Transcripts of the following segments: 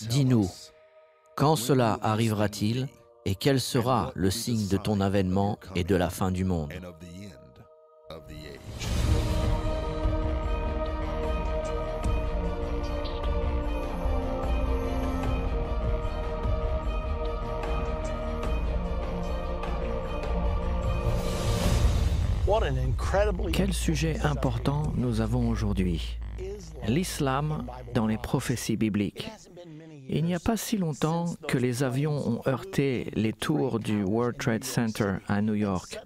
Dis-nous, quand cela arrivera-t-il et quel sera le signe de ton avènement et de la fin du monde? Quel sujet important nous avons aujourd'hui. L'islam dans les prophéties bibliques. Il n'y a pas si longtemps que les avions ont heurté les tours du World Trade Center à New York.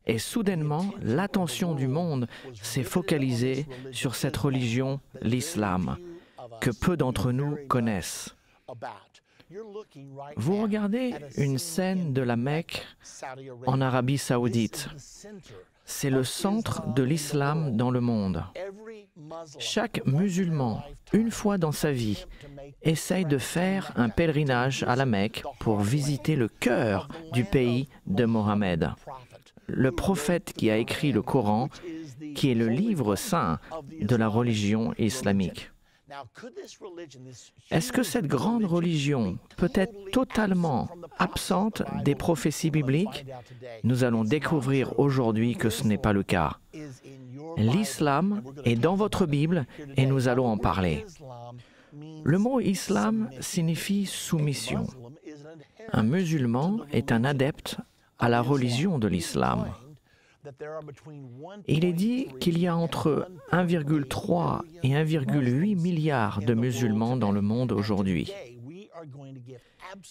Et soudainement, l'attention du monde s'est focalisée sur cette religion, l'islam, que peu d'entre nous connaissent. Vous regardez une scène de la Mecque en Arabie Saoudite. C'est le centre de l'islam dans le monde. Chaque musulman, une fois dans sa vie, essaye de faire un pèlerinage à la Mecque pour visiter le cœur du pays de Mohammed, le prophète qui a écrit le Coran, qui est le livre saint de la religion islamique. Est-ce que cette grande religion peut être totalement absente des prophéties bibliques? Nous allons découvrir aujourd'hui que ce n'est pas le cas. L'islam est dans votre Bible et nous allons en parler. Le mot islam signifie soumission. Un musulman est un adepte à la religion de l'islam. Il est dit qu'il y a entre 1,3 et 1,8 milliard de musulmans dans le monde aujourd'hui.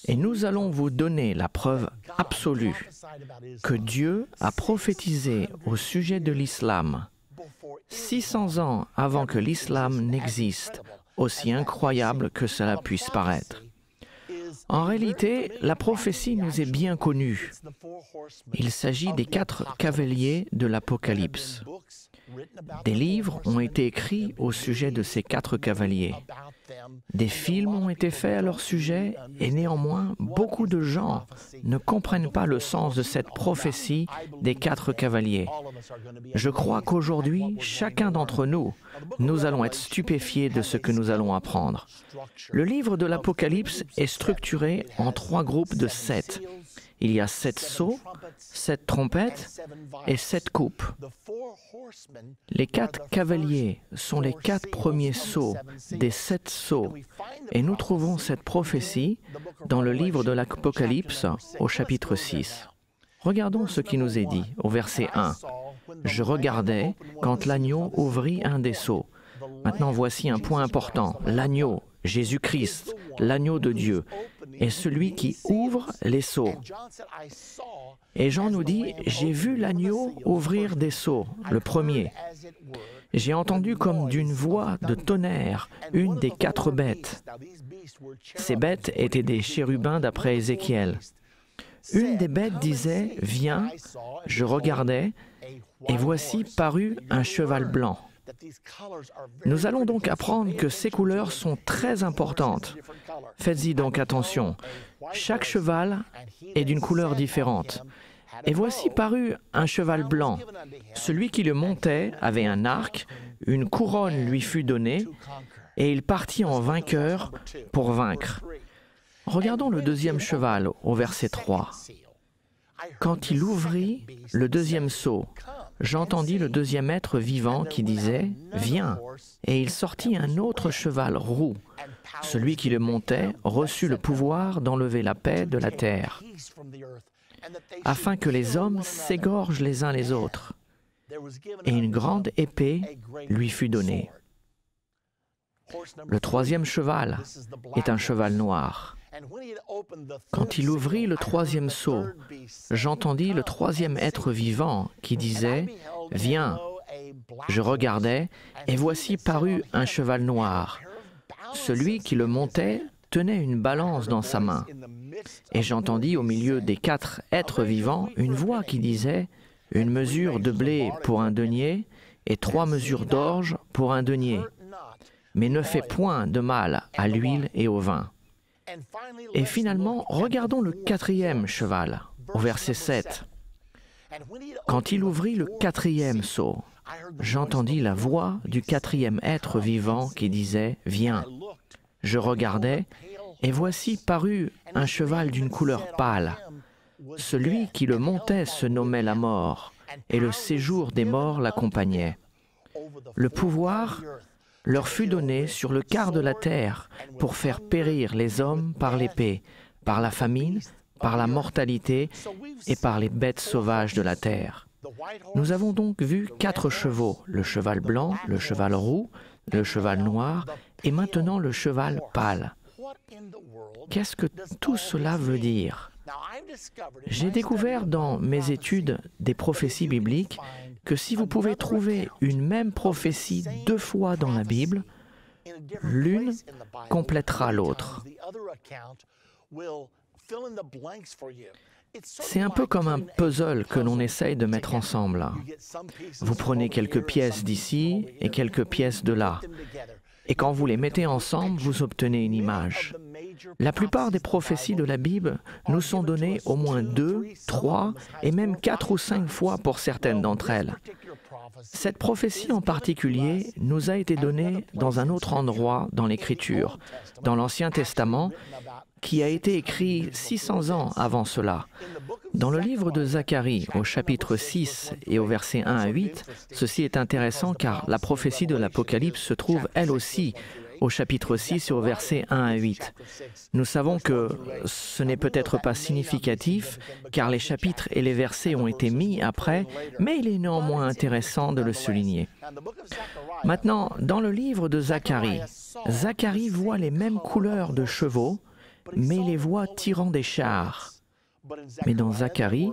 Et nous allons vous donner la preuve absolue que Dieu a prophétisé au sujet de l'islam 600 ans avant que l'islam n'existe, aussi incroyable que cela puisse paraître. En réalité, la prophétie nous est bien connue. Il s'agit des 4 cavaliers de l'Apocalypse. Des livres ont été écrits au sujet de ces 4 cavaliers. Des films ont été faits à leur sujet et néanmoins, beaucoup de gens ne comprennent pas le sens de cette prophétie des 4 cavaliers. Je crois qu'aujourd'hui, chacun d'entre nous, nous allons être stupéfiés de ce que nous allons apprendre. Le livre de l'Apocalypse est structuré en 3 groupes de 7. Il y a 7 sceaux, 7 trompettes et 7 coupes. Les 4 cavaliers sont les 4 premiers sceaux des 7 sceaux, et nous trouvons cette prophétie dans le livre de l'Apocalypse au chapitre 6. Regardons ce qui nous est dit au verset 1. « Je regardais quand l'agneau ouvrit un des sceaux. » Maintenant voici un point important. L'agneau, Jésus-Christ, l'agneau de Dieu, est celui qui ouvre les sceaux. Et Jean nous dit, « J'ai vu l'agneau ouvrir des sceaux, le premier. J'ai entendu comme d'une voix de tonnerre une des 4 bêtes. » Ces bêtes étaient des chérubins d'après Ézéchiel. Une des bêtes disait, « Viens, je regardais, et voici parut un cheval blanc. » Nous allons donc apprendre que ces couleurs sont très importantes. Faites-y donc attention. Chaque cheval est d'une couleur différente. Et voici parut un cheval blanc. Celui qui le montait avait un arc, une couronne lui fut donnée, et il partit en vainqueur pour vaincre. Regardons le 2e cheval au verset 3. Quand il ouvrit le 2e sceau, j'entendis le 2e être vivant qui disait « Viens !» Et il sortit un autre cheval roux. Celui qui le montait reçut le pouvoir d'enlever la paix de la terre, afin que les hommes s'égorgent les uns les autres. Et une grande épée lui fut donnée. Le 3e cheval est un cheval noir. Quand il ouvrit le 3e sceau, j'entendis le 3e être vivant qui disait « Viens !» Je regardais, et voici parut un cheval noir. Celui qui le montait tenait une balance dans sa main. Et j'entendis au milieu des 4 êtres vivants une voix qui disait une mesure de blé pour un denier et 3 mesures d'orge pour un denier, mais ne fais point de mal à l'huile et au vin. Et finalement, regardons le 4e cheval, au verset 7. Quand il ouvrit le 4e sceau, j'entendis la voix du 4e être vivant qui disait « Viens ». Je regardai, et voici parut un cheval d'une couleur pâle. Celui qui le montait se nommait la mort, et le séjour des morts l'accompagnait. Le pouvoir leur fut donné sur le quart de la terre pour faire périr les hommes par l'épée, par la famine, par la mortalité et par les bêtes sauvages de la terre. Nous avons donc vu 4 chevaux, le cheval blanc, le cheval roux, le cheval noir et maintenant le cheval pâle. Qu'est-ce que tout cela veut dire? J'ai découvert dans mes études des prophéties bibliques que si vous pouvez trouver une même prophétie 2 fois dans la Bible, l'une complétera l'autre. C'est un peu comme un puzzle que l'on essaye de mettre ensemble. Vous prenez quelques pièces d'ici et quelques pièces de là. Et quand vous les mettez ensemble, vous obtenez une image. La plupart des prophéties de la Bible nous sont données au moins 2, 3 et même 4 ou 5 fois pour certaines d'entre elles. Cette prophétie en particulier nous a été donnée dans un autre endroit dans l'Écriture, dans l'Ancien Testament, qui a été écrit 600 ans avant cela. Dans le livre de Zacharie, au chapitre 6 et au verset 1 à 8, ceci est intéressant car la prophétie de l'Apocalypse se trouve elle aussi au chapitre 6 et au verset 1 à 8. Nous savons que ce n'est peut-être pas significatif car les chapitres et les versets ont été mis après, mais il est néanmoins intéressant de le souligner. Maintenant, dans le livre de Zacharie, Zacharie voit les mêmes couleurs de chevaux, mais il les voit tirant des chars. Mais dans Zacharie,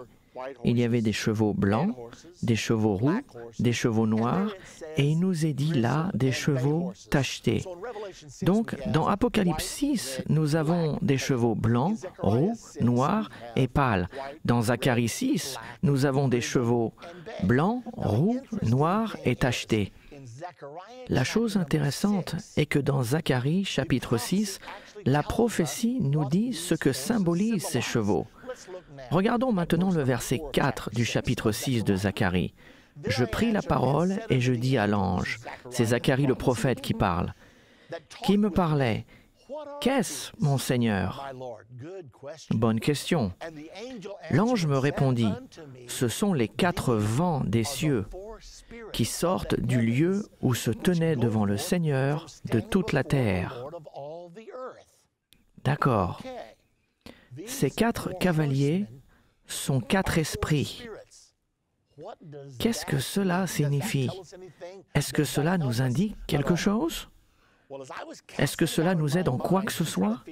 il y avait des chevaux blancs, des chevaux roux, des chevaux noirs, et il nous est dit là des chevaux tachetés. Donc, dans Apocalypse 6, nous avons des chevaux blancs, roux, noirs et pâles. Dans Zacharie 6, nous avons des chevaux blancs, roux, noirs et tachetés. La chose intéressante est que dans Zacharie, chapitre 6, la prophétie nous dit ce que symbolisent ces chevaux. Regardons maintenant le verset 4 du chapitre 6 de Zacharie. « Je pris la parole et je dis à l'ange, » c'est Zacharie le prophète qui parle, qui me parlait, « Qu'est-ce, mon Seigneur ?» Bonne question. L'ange me répondit, « Ce sont les 4 vents des cieux qui sortent du lieu où se tenait devant le Seigneur de toute la terre. » D'accord. Ces 4 cavaliers sont 4 esprits. Qu'est-ce que cela signifie? Est-ce que cela nous indique quelque chose? Est-ce que cela nous aide en quoi que ce soit?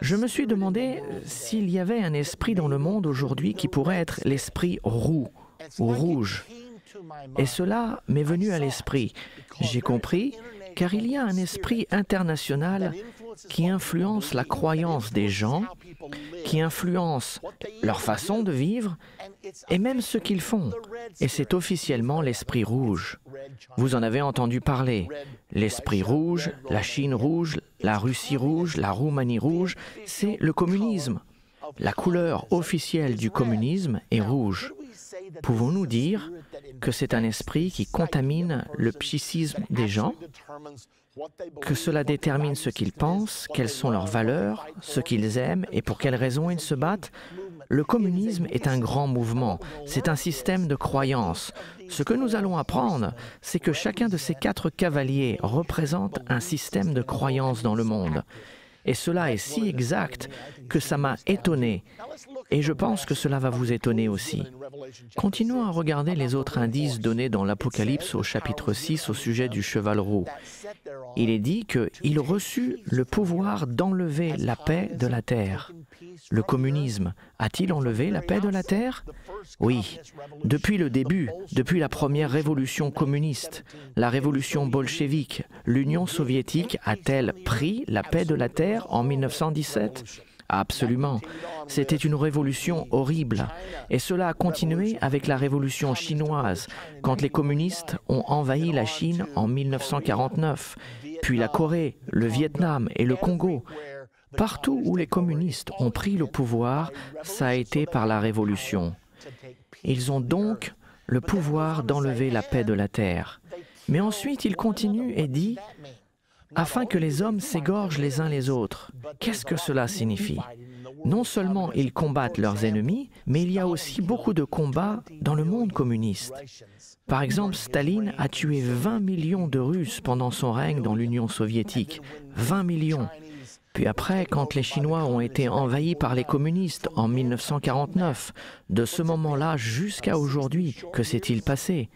Je me suis demandé s'il y avait un esprit dans le monde aujourd'hui qui pourrait être l'esprit roux ou rouge. Et cela m'est venu à l'esprit. J'ai compris, car il y a un esprit international qui influence la croyance des gens, qui influence leur façon de vivre et même ce qu'ils font. Et c'est officiellement l'esprit rouge. Vous en avez entendu parler. L'esprit rouge, la Chine rouge, la Russie rouge, la Roumanie rouge, c'est le communisme. La couleur officielle du communisme est rouge. Pouvons-nous dire que c'est un esprit qui contamine le psychisme des gens, que cela détermine ce qu'ils pensent, quelles sont leurs valeurs, ce qu'ils aiment et pour quelles raisons ils se battent? Le communisme est un grand mouvement, c'est un système de croyances. Ce que nous allons apprendre, c'est que chacun de ces 4 cavaliers représente un système de croyances dans le monde. Et cela est si exact que ça m'a étonné. Et je pense que cela va vous étonner aussi. Continuons à regarder les autres indices donnés dans l'Apocalypse au chapitre 6 au sujet du cheval roux. Il est dit qu'il reçut le pouvoir d'enlever la paix de la terre. Le communisme a-t-il enlevé la paix de la terre? Oui. Depuis le début, depuis la première révolution communiste, la révolution bolchevique, l'Union soviétique a-t-elle pris la paix de la terre en 1917? Absolument. C'était une révolution horrible. Et cela a continué avec la révolution chinoise, quand les communistes ont envahi la Chine en 1949, puis la Corée, le Vietnam et le Congo. Partout où les communistes ont pris le pouvoir, ça a été par la révolution. Ils ont donc le pouvoir d'enlever la paix de la terre. Mais ensuite, il continue et dit « afin que les hommes s'égorgent les uns les autres ». Qu'est-ce que cela signifie? Non seulement ils combattent leurs ennemis, mais il y a aussi beaucoup de combats dans le monde communiste. Par exemple, Staline a tué 20 millions de Russes pendant son règne dans l'Union soviétique. 20 millions. Puis après, quand les Chinois ont été envahis par les communistes en 1949, de ce moment-là jusqu'à aujourd'hui, que s'est-il passé?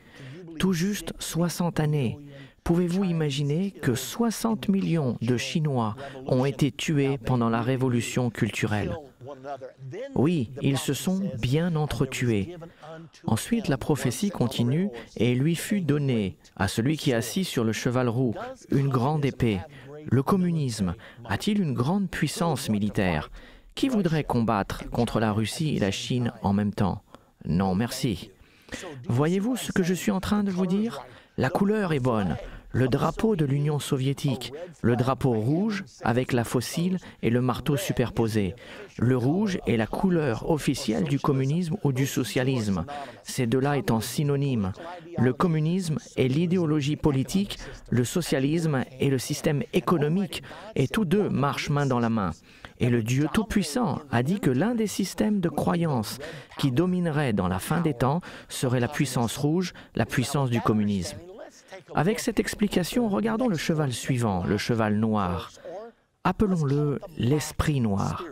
Tout juste 60 années. Pouvez-vous imaginer que 60 millions de Chinois ont été tués pendant la révolution culturelle? Oui, ils se sont bien entretués. Ensuite, la prophétie continue et il lui fut donné, à celui qui est assis sur le cheval roux, une grande épée. Le communisme a-t-il une grande puissance militaire? Qui voudrait combattre contre la Russie et la Chine en même temps? Non, merci. Voyez-vous ce que je suis en train de vous dire? La couleur est bonne. Le drapeau de l'Union soviétique, le drapeau rouge avec la faucille et le marteau superposé. Le rouge est la couleur officielle du communisme ou du socialisme, ces deux-là étant synonymes. Le communisme est l'idéologie politique, le socialisme est le système économique, et tous deux marchent main dans la main. Et le Dieu Tout-Puissant a dit que l'un des systèmes de croyance qui dominerait dans la fin des temps serait la puissance rouge, la puissance du communisme. Avec cette explication, regardons le cheval suivant, le cheval noir. Appelons-le l'esprit noir.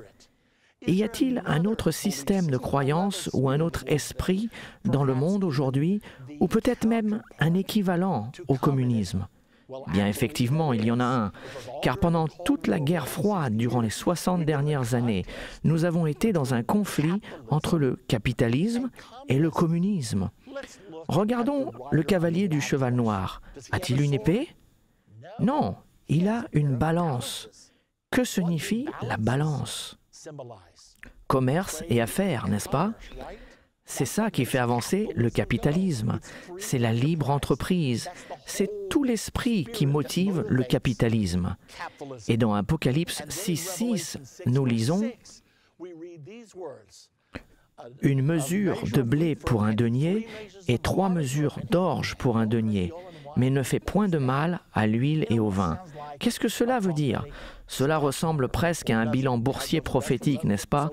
Et y a-t-il un autre système de croyance ou un autre esprit dans le monde aujourd'hui, ou peut-être même un équivalent au communisme? Bien, effectivement, il y en a un, car pendant toute la guerre froide durant les 60 dernières années, nous avons été dans un conflit entre le capitalisme et le communisme. Regardons le cavalier du cheval noir. A-t-il une épée? Non, il a une balance. Que signifie la balance? Commerce et affaires, n'est-ce pas? C'est ça qui fait avancer le capitalisme. C'est la libre entreprise. C'est tout l'esprit qui motive le capitalisme. Et dans Apocalypse 6:6, nous lisons « Une mesure de blé pour un denier et 3 mesures d'orge pour un denier, mais ne fait point de mal à l'huile et au vin. » Qu'est-ce que cela veut dire? Cela ressemble presque à un bilan boursier prophétique, n'est-ce pas?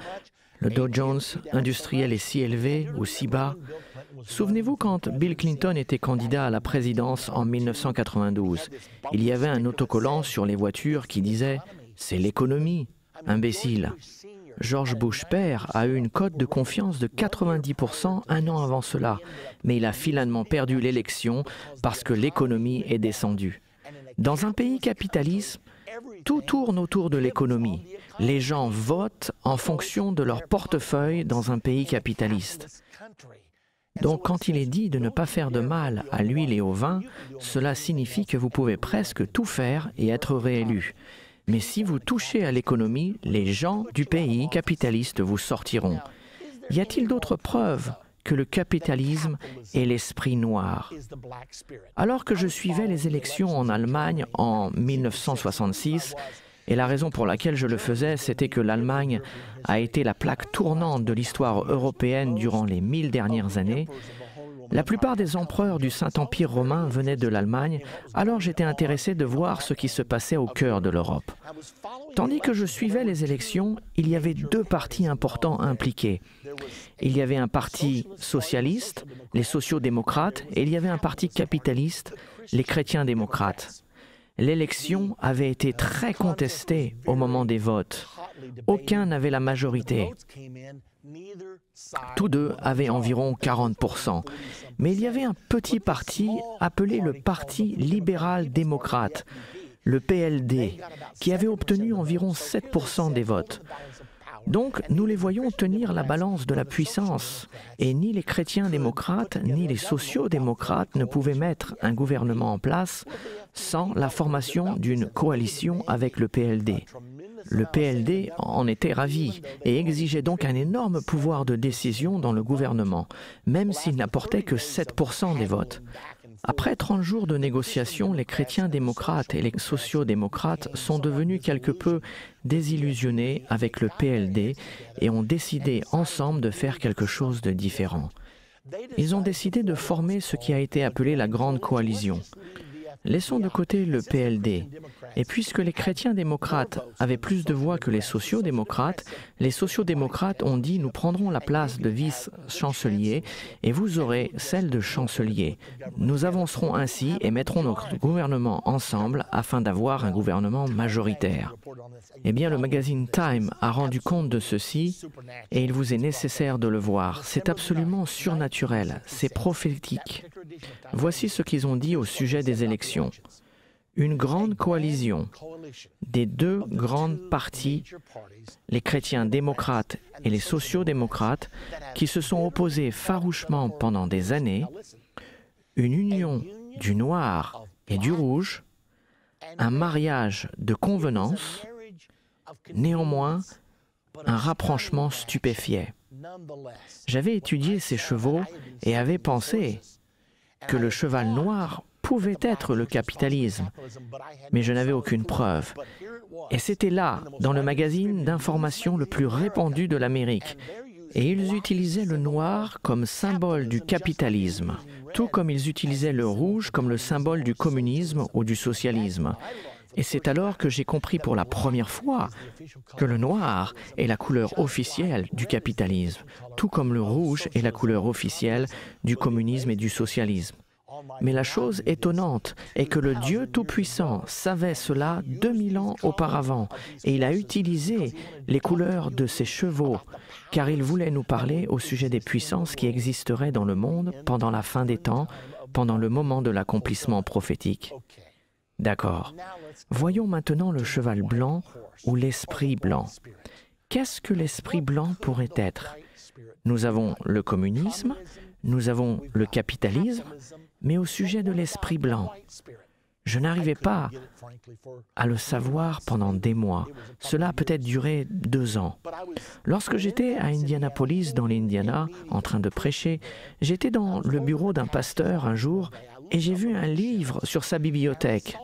Le Dow Jones industriel est si élevé ou si bas. Souvenez-vous quand Bill Clinton était candidat à la présidence en 1992, il y avait un autocollant sur les voitures qui disait « C'est l'économie, imbécile ». George Bush père a eu une cote de confiance de 90% un an avant cela, mais il a finalement perdu l'élection parce que l'économie est descendue. Dans un pays capitaliste, tout tourne autour de l'économie. Les gens votent en fonction de leur portefeuille dans un pays capitaliste. Donc quand il est dit de ne pas faire de mal à l'huile et au vin, cela signifie que vous pouvez presque tout faire et être réélu. Mais si vous touchez à l'économie, les gens du pays capitaliste vous sortiront. Y a-t-il d'autres preuves que le capitalisme est l'esprit noir? Alors que je suivais les élections en Allemagne en 1966, et la raison pour laquelle je le faisais, c'était que l'Allemagne a été la plaque tournante de l'histoire européenne durant les 1000 dernières années, la plupart des empereurs du Saint-Empire romain venaient de l'Allemagne, alors j'étais intéressé de voir ce qui se passait au cœur de l'Europe. Tandis que je suivais les élections, il y avait 2 partis importants impliqués. Il y avait un parti socialiste, les sociaux-démocrates, et il y avait un parti capitaliste, les chrétiens-démocrates. L'élection avait été très contestée au moment des votes. Aucun n'avait la majorité. Tous deux avaient environ 40%. Mais il y avait un petit parti appelé le Parti libéral-démocrate, le PLD, qui avait obtenu environ 7% des votes. Donc, nous les voyons tenir la balance de la puissance. Et ni les chrétiens démocrates, ni les sociaux-démocrates ne pouvaient mettre un gouvernement en place sans la formation d'une coalition avec le PLD. Le PLD en était ravi et exigeait donc un énorme pouvoir de décision dans le gouvernement, même s'il n'apportait que 7% des votes. Après 30 jours de négociations, les chrétiens démocrates et les sociaux-démocrates sont devenus quelque peu désillusionnés avec le PLD et ont décidé ensemble de faire quelque chose de différent. Ils ont décidé de former ce qui a été appelé la Grande Coalition. Laissons de côté le PLD. Et puisque les chrétiens démocrates avaient plus de voix que les sociaux-démocrates ont dit « nous prendrons la place de vice-chancelier et vous aurez celle de chancelier. Nous avancerons ainsi et mettrons notre gouvernement ensemble afin d'avoir un gouvernement majoritaire. » Eh bien, le magazine Time a rendu compte de ceci et il vous est nécessaire de le voir. C'est absolument surnaturel, c'est prophétique. Voici ce qu'ils ont dit au sujet des élections. Une grande coalition des deux grandes parties, les chrétiens démocrates et les sociaux-démocrates, qui se sont opposés farouchement pendant des années, une union du noir et du rouge, un mariage de convenance, néanmoins un rapprochement stupéfiait. J'avais étudié ces chevaux et avais pensé que le cheval noir pouvait être le capitalisme, mais je n'avais aucune preuve. Et c'était là, dans le magazine d'information le plus répandu de l'Amérique. Et ils utilisaient le noir comme symbole du capitalisme, tout comme ils utilisaient le rouge comme le symbole du communisme ou du socialisme. Et c'est alors que j'ai compris pour la première fois que le noir est la couleur officielle du capitalisme, tout comme le rouge est la couleur officielle du communisme et du socialisme. Mais la chose étonnante est que le Dieu Tout-Puissant savait cela 2000 ans auparavant et il a utilisé les couleurs de ses chevaux car il voulait nous parler au sujet des puissances qui existeraient dans le monde pendant la fin des temps, pendant le moment de l'accomplissement prophétique. D'accord. Voyons maintenant le cheval blanc ou l'esprit blanc. Qu'est-ce que l'esprit blanc pourrait être? Nous avons le communisme, nous avons le capitalisme, mais au sujet de l'esprit blanc, je n'arrivais pas à le savoir pendant des mois. Cela a peut-être duré 2 ans. Lorsque j'étais à Indianapolis, dans l'Indiana, en train de prêcher, j'étais dans le bureau d'un pasteur un jour et j'ai vu un livre sur sa bibliothèque.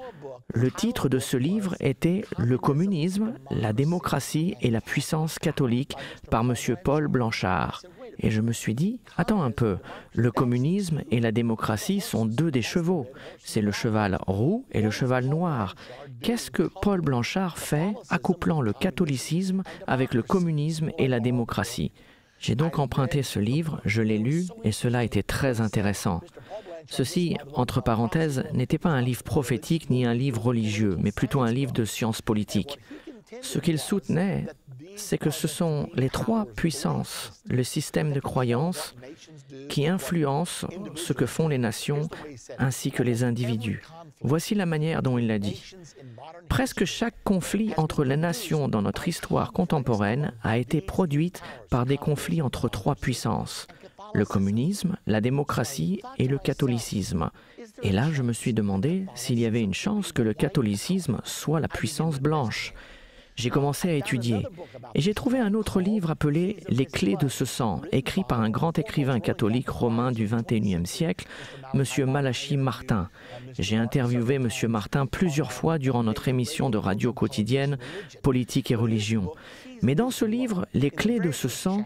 Le titre de ce livre était « Le communisme, la démocratie et la puissance catholique » par M. Paul Blanchard. Et je me suis dit, attends un peu, le communisme et la démocratie sont 2 des chevaux. C'est le cheval roux et le cheval noir. Qu'est-ce que Paul Blanchard fait accouplant le catholicisme avec le communisme et la démocratie? J'ai donc emprunté ce livre, je l'ai lu et cela était très intéressant. Ceci, entre parenthèses, n'était pas un livre prophétique ni un livre religieux, mais plutôt un livre de sciences politiques. Ce qu'il soutenait, c'est que ce sont les 3 puissances, le système de croyances, qui influencent ce que font les nations ainsi que les individus. Voici la manière dont il l'a dit. Presque chaque conflit entre les nations dans notre histoire contemporaine a été produite par des conflits entre 3 puissances, le communisme, la démocratie et le catholicisme. Et là, je me suis demandé s'il y avait une chance que le catholicisme soit la puissance blanche. J'ai commencé à étudier et j'ai trouvé un autre livre appelé « Les clés de ce sang », écrit par un grand écrivain catholique romain du XXIe siècle, M. Malachi Martin. J'ai interviewé M. Martin plusieurs fois durant notre émission de radio quotidienne « Politique et religion ». Mais dans ce livre « Les clés de ce sang »,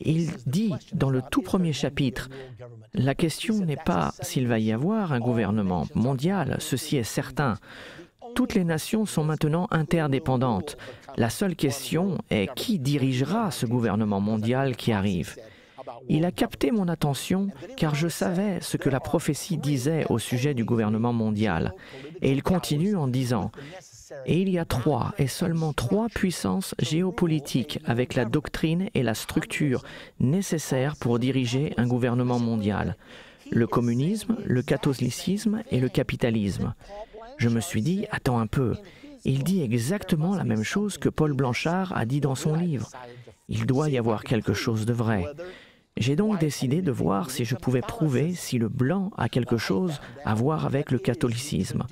il dit dans le tout premier chapitre, « La question n'est pas s'il va y avoir un gouvernement mondial, ceci est certain. Toutes les nations sont maintenant interdépendantes. La seule question est qui dirigera ce gouvernement mondial qui arrive. » Il a capté mon attention car je savais ce que la prophétie disait au sujet du gouvernement mondial. Et il continue en disant « Et il y a 3 et seulement 3 puissances géopolitiques avec la doctrine et la structure nécessaires pour diriger un gouvernement mondial. Le communisme, le catholicisme et le capitalisme. » Je me suis dit, attends un peu, il dit exactement la même chose que Paul Blanchard a dit dans son livre. Il doit y avoir quelque chose de vrai. J'ai donc décidé de voir si je pouvais prouver si le blanc a quelque chose à voir avec le catholicisme.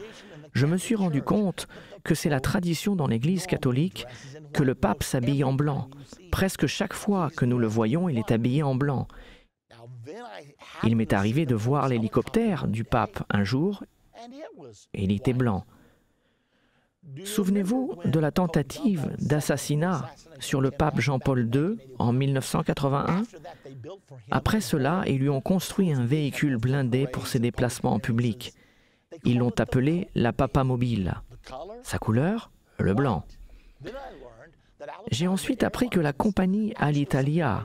je me suis rendu compte que c'est la tradition dans l'Église catholique que le pape s'habille en blanc. Presque chaque fois que nous le voyons, il est habillé en blanc. Il m'est arrivé de voir l'hélicoptère du pape un jour, et il était blanc. Souvenez-vous de la tentative d'assassinat sur le pape Jean-Paul II en 1981. Après cela, ils lui ont construit un véhicule blindé pour ses déplacements en public. Ils l'ont appelé la Papamobile. Sa couleur, le blanc. J'ai ensuite appris que la compagnie Alitalia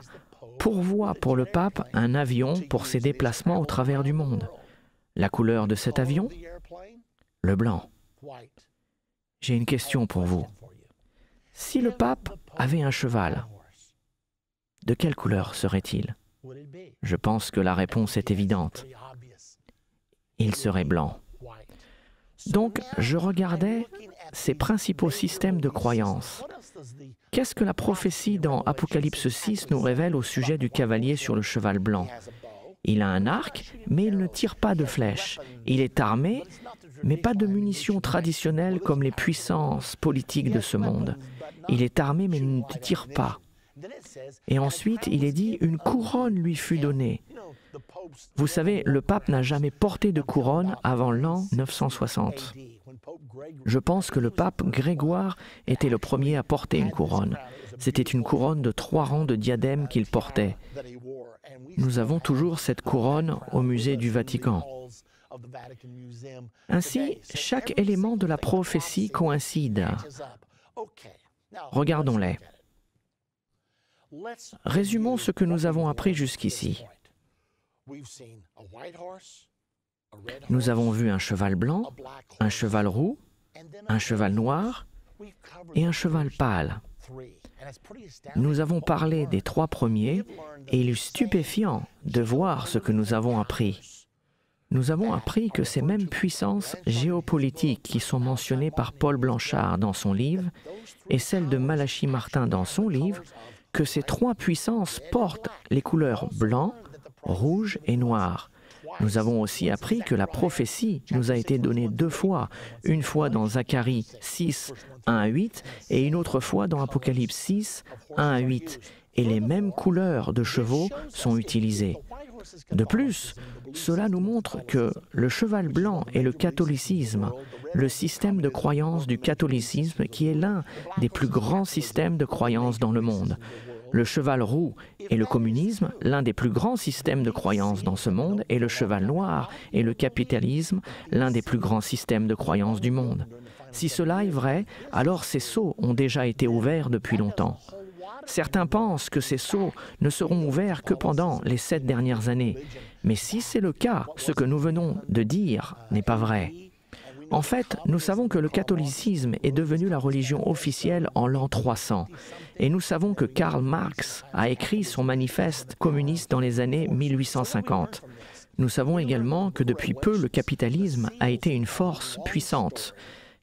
pourvoit pour le pape un avion pour ses déplacements au travers du monde. La couleur de cet avion, le blanc. J'ai une question pour vous. Si le pape avait un cheval, de quelle couleur serait-il? Je pense que la réponse est évidente. Il serait blanc. Donc, je regardais ces principaux systèmes de croyance. Qu'est-ce que la prophétie dans Apocalypse 6 nous révèle au sujet du cavalier sur le cheval blanc? Il a un arc, mais il ne tire pas de flèches. Il est armé, mais pas de munitions traditionnelles comme les puissances politiques de ce monde. Il est armé, mais il ne tire pas. Et ensuite, il est dit, une couronne lui fut donnée. Vous savez, le pape n'a jamais porté de couronne avant l'an 960. Je pense que le pape Grégoire était le premier à porter une couronne. C'était une couronne de 3 rangs de diadèmes qu'il portait. Nous avons toujours cette couronne au musée du Vatican. Ainsi, chaque élément de la prophétie coïncide. Regardons-les. Résumons ce que nous avons appris jusqu'ici. Nous avons vu un cheval blanc, un cheval roux, un cheval noir et un cheval pâle. Nous avons parlé des 3 premiers et il est stupéfiant de voir ce que nous avons appris. Nous avons appris que ces mêmes puissances géopolitiques qui sont mentionnées par Paul Blanchard dans son livre et celles de Malachie Martin dans son livre, que ces 3 puissances portent les couleurs blanc, rouge et noir. Nous avons aussi appris que la prophétie nous a été donnée 2 fois, une fois dans Zacharie 6, 1 à 8, et une autre fois dans Apocalypse 6, 1 à 8, et les mêmes couleurs de chevaux sont utilisées. De plus, cela nous montre que le cheval blanc est le catholicisme, le système de croyance du catholicisme qui est l'un des plus grands systèmes de croyance dans le monde. Le cheval roux est le communisme, l'un des plus grands systèmes de croyance dans ce monde, et le cheval noir est le capitalisme, l'un des plus grands systèmes de croyance du monde. Si cela est vrai, alors ces sceaux ont déjà été ouverts depuis longtemps. Certains pensent que ces sceaux ne seront ouverts que pendant les 7 dernières années. Mais si c'est le cas, ce que nous venons de dire n'est pas vrai. En fait, nous savons que le catholicisme est devenu la religion officielle en l'an 300. Et nous savons que Karl Marx a écrit son manifeste communiste dans les années 1850. Nous savons également que depuis peu, le capitalisme a été une force puissante.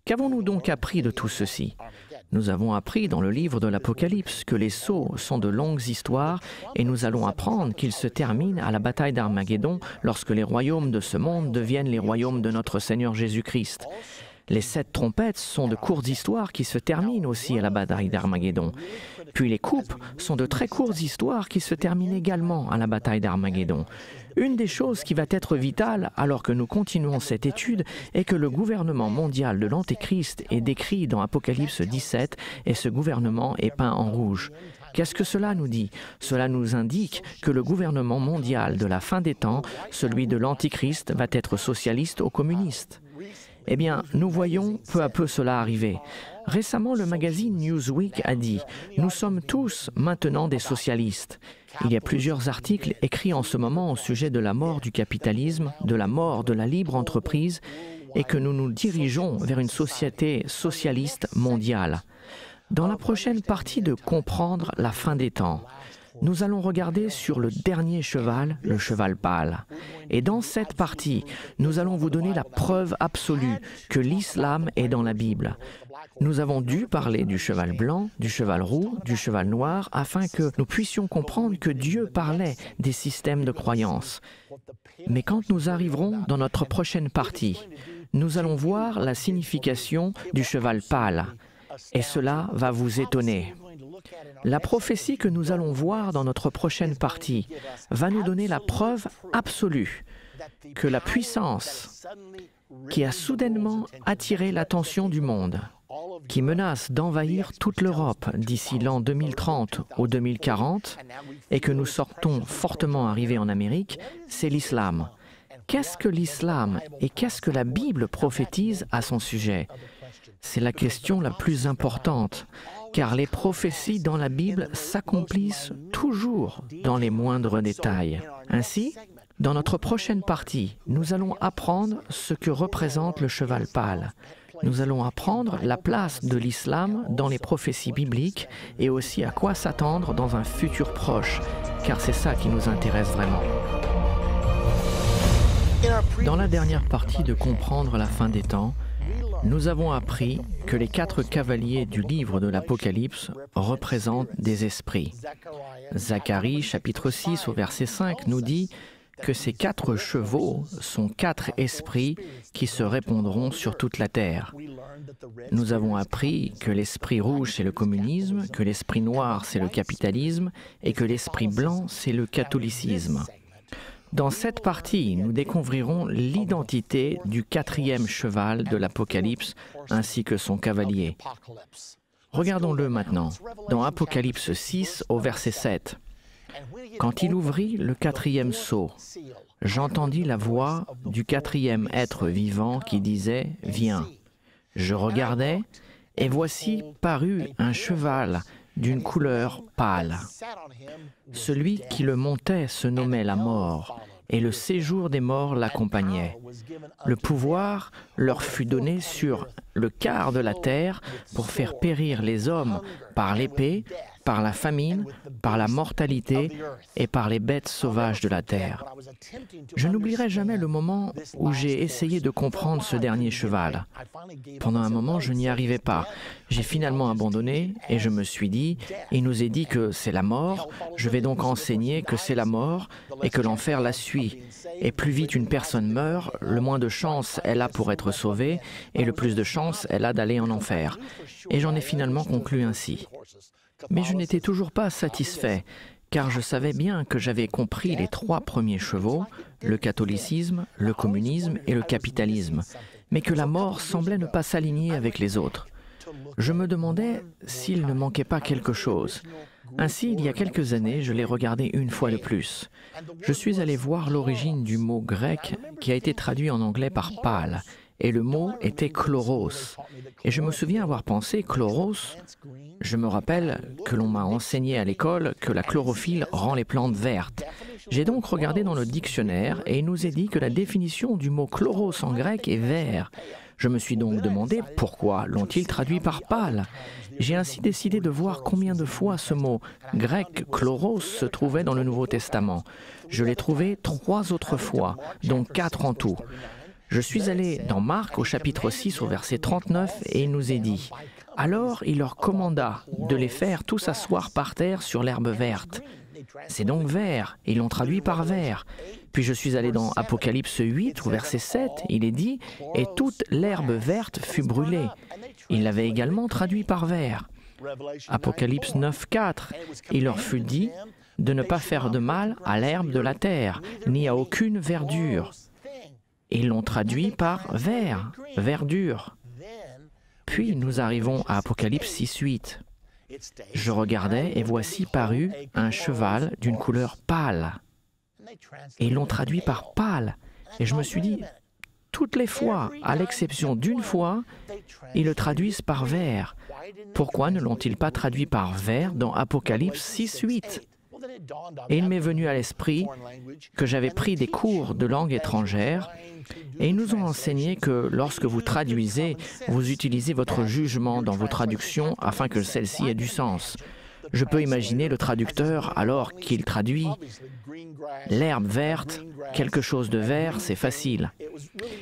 Qu'avons-nous donc appris de tout ceci? Nous avons appris dans le livre de l'Apocalypse que les sceaux sont de longues histoires et nous allons apprendre qu'ils se terminent à la bataille d'Armageddon lorsque les royaumes de ce monde deviennent les royaumes de notre Seigneur Jésus-Christ. Les 7 trompettes sont de courtes histoires qui se terminent aussi à la bataille d'Armageddon. Puis les coupes sont de très courtes histoires qui se terminent également à la bataille d'Armageddon. Une des choses qui va être vitale alors que nous continuons cette étude est que le gouvernement mondial de l'Antéchrist est décrit dans Apocalypse 17 et ce gouvernement est peint en rouge. Qu'est-ce que cela nous dit? Cela nous indique que le gouvernement mondial de la fin des temps, celui de l'Antichrist, va être socialiste ou communiste. Eh bien, nous voyons peu à peu cela arriver. Récemment, le magazine Newsweek a dit « Nous sommes tous maintenant des socialistes ». Il y a plusieurs articles écrits en ce moment au sujet de la mort du capitalisme, de la mort de la libre entreprise et que nous nous dirigeons vers une société socialiste mondiale. Dans la prochaine partie de Comprendre la fin des temps, nous allons regarder sur le dernier cheval, le cheval pâle. Et dans cette partie, nous allons vous donner la preuve absolue que l'islam est dans la Bible. Nous avons dû parler du cheval blanc, du cheval roux, du cheval noir, afin que nous puissions comprendre que Dieu parlait des systèmes de croyance. Mais quand nous arriverons dans notre prochaine partie, nous allons voir la signification du cheval pâle, et cela va vous étonner. La prophétie que nous allons voir dans notre prochaine partie va nous donner la preuve absolue que la puissance qui a soudainement attiré l'attention du monde, qui menace d'envahir toute l'Europe d'ici l'an 2030 ou 2040, et que nous sortons fortement arriver en Amérique, c'est l'islam. Qu'est-ce que l'islam et qu'est-ce que la Bible prophétise à son sujet? C'est la question la plus importante, car les prophéties dans la Bible s'accomplissent toujours dans les moindres détails. Ainsi, dans notre prochaine partie, nous allons apprendre ce que représente le cheval pâle. Nous allons apprendre la place de l'islam dans les prophéties bibliques et aussi à quoi s'attendre dans un futur proche, car c'est ça qui nous intéresse vraiment. Dans la dernière partie de Comprendre la fin des temps, nous avons appris que les 4 cavaliers du livre de l'Apocalypse représentent des esprits. Zacharie, chapitre 6, au verset 5, nous dit que ces 4 chevaux sont 4 esprits qui se répandront sur toute la terre. Nous avons appris que l'esprit rouge, c'est le communisme, que l'esprit noir, c'est le capitalisme, et que l'esprit blanc, c'est le catholicisme. Dans cette partie, nous découvrirons l'identité du 4e cheval de l'Apocalypse ainsi que son cavalier. Regardons-le maintenant, dans Apocalypse 6 au verset 7. « Quand il ouvrit le 4e sceau, j'entendis la voix du 4e être vivant qui disait « Viens ». Je regardai, et voici parut un cheval d'une couleur pâle. Celui qui le montait se nommait la mort, et le séjour des morts l'accompagnait. Le pouvoir leur fut donné sur le quart de la terre pour faire périr les hommes par l'épée, par la famine, par la mortalité et par les bêtes sauvages de la terre. Je n'oublierai jamais le moment où j'ai essayé de comprendre ce dernier cheval. Pendant un moment, je n'y arrivais pas. J'ai finalement abandonné et je me suis dit, il nous est dit que c'est la mort, je vais donc enseigner que c'est la mort et que l'enfer la suit. Et plus vite une personne meurt, le moins de chance elle a pour être sauvée et le plus de chance elle a d'aller en enfer. Et j'en ai finalement conclu ainsi. Mais je n'étais toujours pas satisfait, car je savais bien que j'avais compris les 3 premiers chevaux, le catholicisme, le communisme et le capitalisme, mais que la mort semblait ne pas s'aligner avec les autres. Je me demandais s'il ne manquait pas quelque chose. Ainsi, il y a quelques années, je l'ai regardé une fois de plus. Je suis allé voir l'origine du mot grec qui a été traduit en anglais par « pâle », et le mot était « chloros ». Et je me souviens avoir pensé « chloros ». Je me rappelle que l'on m'a enseigné à l'école que la chlorophylle rend les plantes vertes. J'ai donc regardé dans le dictionnaire et il nous est dit que la définition du mot chloros en grec est vert. Je me suis donc demandé pourquoi l'ont-ils traduit par pâle. J'ai ainsi décidé de voir combien de fois ce mot grec chloros se trouvait dans le Nouveau Testament. Je l'ai trouvé 3 autres fois, donc 4 en tout. Je suis allé dans Marc au chapitre 6 au verset 39 et il nous est dit « Alors il leur commanda de les faire tous asseoir par terre sur l'herbe verte. » C'est donc vert, ils l'ont traduit par vert. Puis je suis allé dans Apocalypse 8 au verset 7, il est dit « Et toute l'herbe verte fut brûlée. » Il l'avait également traduit par vert. Apocalypse 9, 4, il leur fut dit de ne pas faire de mal à l'herbe de la terre, ni à aucune verdure. Ils l'ont traduit par vert, verdure. Puis nous arrivons à Apocalypse 6, 8. Je regardais et voici parut un cheval d'une couleur pâle. Et ils l'ont traduit par pâle. Et je me suis dit, toutes les fois, à l'exception d'une fois, ils le traduisent par vert. Pourquoi ne l'ont-ils pas traduit par vert dans Apocalypse 6, 8 ? Et il m'est venu à l'esprit que j'avais pris des cours de langue étrangère et ils nous ont enseigné que lorsque vous traduisez, vous utilisez votre jugement dans vos traductions afin que celle-ci ait du sens. Je peux imaginer le traducteur alors qu'il traduit l'herbe verte, quelque chose de vert, c'est facile.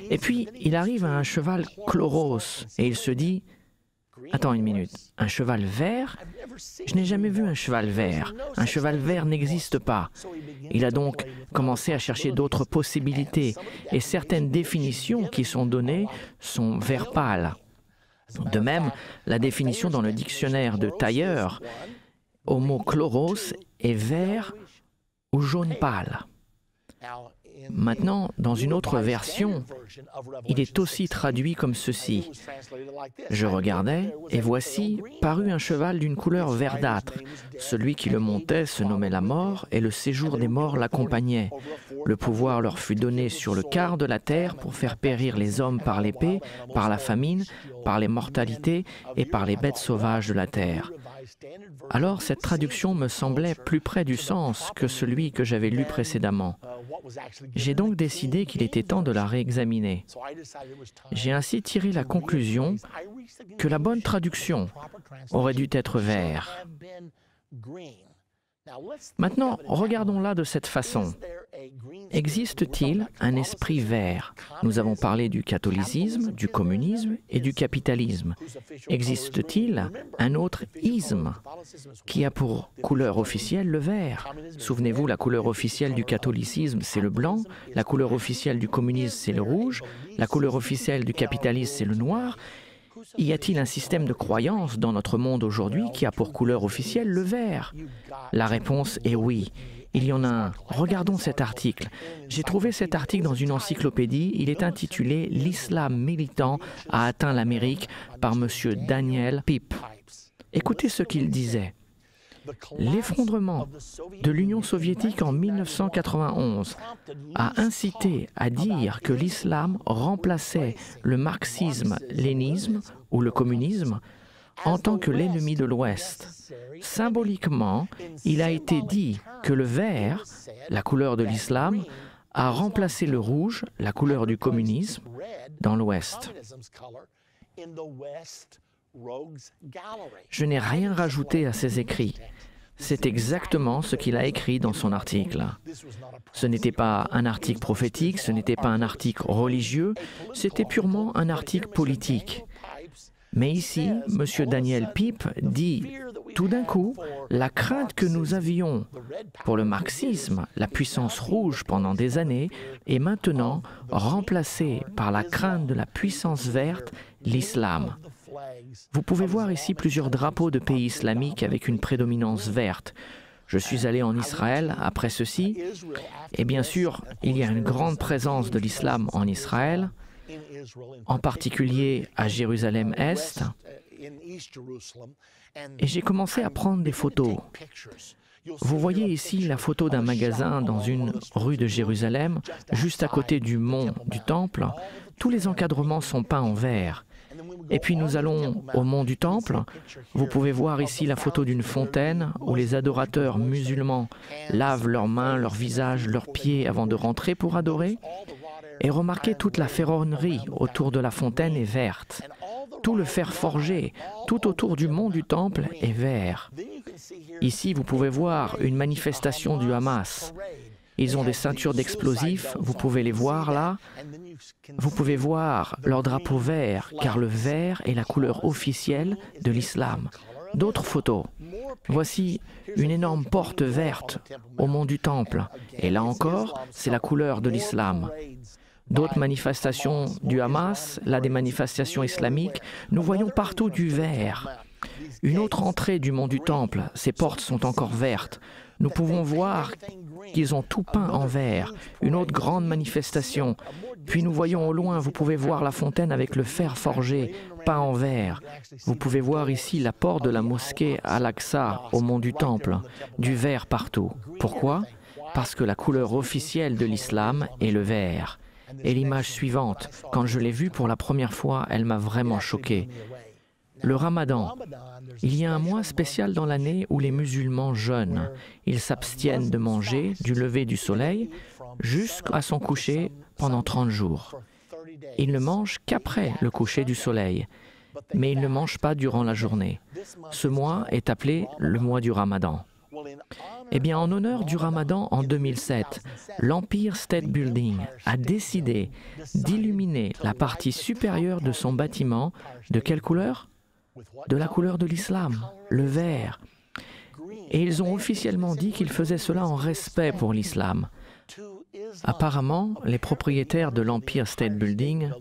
Et puis il arrive à un cheval chloros et il se dit « Attends une minute, un cheval vert ? Je n'ai jamais vu un cheval vert. Un cheval vert n'existe pas. Il a donc commencé à chercher d'autres possibilités et certaines définitions qui sont données sont vert pâle. De même, la définition dans le dictionnaire de Tailleur au mot chloros est vert ou jaune pâle. Maintenant, dans une autre version, il est aussi traduit comme ceci. Je regardais, et voici parut un cheval d'une couleur verdâtre. Celui qui le montait se nommait la mort, et le séjour des morts l'accompagnait. Le pouvoir leur fut donné sur le quart de la terre pour faire périr les hommes par l'épée, par la famine, par les mortalités et par les bêtes sauvages de la terre. Alors cette traduction me semblait plus près du sens que celui que j'avais lu précédemment. J'ai donc décidé qu'il était temps de la réexaminer. J'ai ainsi tiré la conclusion que la bonne traduction aurait dû être vert. Maintenant, regardons-la de cette façon. Existe-t-il un esprit vert? Nous avons parlé du catholicisme, du communisme et du capitalisme. Existe-t-il un autre isme qui a pour couleur officielle le vert? Souvenez-vous, la couleur officielle du catholicisme, c'est le blanc, la couleur officielle du communisme, c'est le rouge, la couleur officielle du capitalisme, c'est le noir. Y a-t-il un système de croyance dans notre monde aujourd'hui qui a pour couleur officielle le vert? La réponse est oui. Il y en a un. Regardons cet article. J'ai trouvé cet article dans une encyclopédie. Il est intitulé « L'islam militant a atteint l'Amérique » par M. Daniel Pip. Écoutez ce qu'il disait. L'effondrement de l'Union soviétique en 1991 a incité à dire que l'islam remplaçait le marxisme-lénisme ou le communisme en tant que l'ennemi de l'Ouest. Symboliquement, il a été dit que le vert, la couleur de l'islam, a remplacé le rouge, la couleur du communisme, dans l'Ouest. Je n'ai rien rajouté à ses écrits. C'est exactement ce qu'il a écrit dans son article. Ce n'était pas un article prophétique, ce n'était pas un article religieux, c'était purement un article politique. Mais ici, M. Daniel Pip dit, tout d'un coup, la crainte que nous avions pour le marxisme, la puissance rouge pendant des années, est maintenant remplacée par la crainte de la puissance verte, l'islam. Vous pouvez voir ici plusieurs drapeaux de pays islamiques avec une prédominance verte. Je suis allé en Israël après ceci, et bien sûr, il y a une grande présence de l'islam en Israël, en particulier à Jérusalem-Est, et j'ai commencé à prendre des photos. Vous voyez ici la photo d'un magasin dans une rue de Jérusalem, juste à côté du mont du Temple. Tous les encadrements sont peints en vert. Et puis nous allons au mont du Temple. Vous pouvez voir ici la photo d'une fontaine où les adorateurs musulmans lavent leurs mains, leurs visages, leurs pieds avant de rentrer pour adorer. Et remarquez toute la ferronnerie autour de la fontaine est verte. Tout le fer forgé, tout autour du mont du Temple est vert. Ici, vous pouvez voir une manifestation du Hamas. Ils ont des ceintures d'explosifs, vous pouvez les voir là. Vous pouvez voir leur drapeau vert, car le vert est la couleur officielle de l'islam. D'autres photos. Voici une énorme porte verte au mont du Temple. Et là encore, c'est la couleur de l'islam. D'autres manifestations du Hamas, là des manifestations islamiques, nous voyons partout du vert. Une autre entrée du mont du Temple, ces portes sont encore vertes. Nous pouvons voir qu'ils ont tout peint en vert. Une autre grande manifestation. Puis nous voyons au loin, vous pouvez voir la fontaine avec le fer forgé, peint en vert. Vous pouvez voir ici la porte de la mosquée Al-Aqsa au mont du Temple, du vert partout. Pourquoi? Parce que la couleur officielle de l'islam est le vert. Et l'image suivante, quand je l'ai vue pour la première fois, elle m'a vraiment choqué. Le Ramadan. Il y a un mois spécial dans l'année où les musulmans jeûnent. Ils s'abstiennent de manger du lever du soleil jusqu'à son coucher pendant 30 jours. Ils ne mangent qu'après le coucher du soleil, mais ils ne mangent pas durant la journée. Ce mois est appelé le mois du Ramadan. Eh bien, en honneur du Ramadan en 2007, l'Empire State Building a décidé d'illuminer la partie supérieure de son bâtiment. De quelle couleur? de la couleur de l'islam, le vert. Et ils ont officiellement dit qu'ils faisaient cela en respect pour l'islam. Apparemment, les propriétaires de l'Empire State Building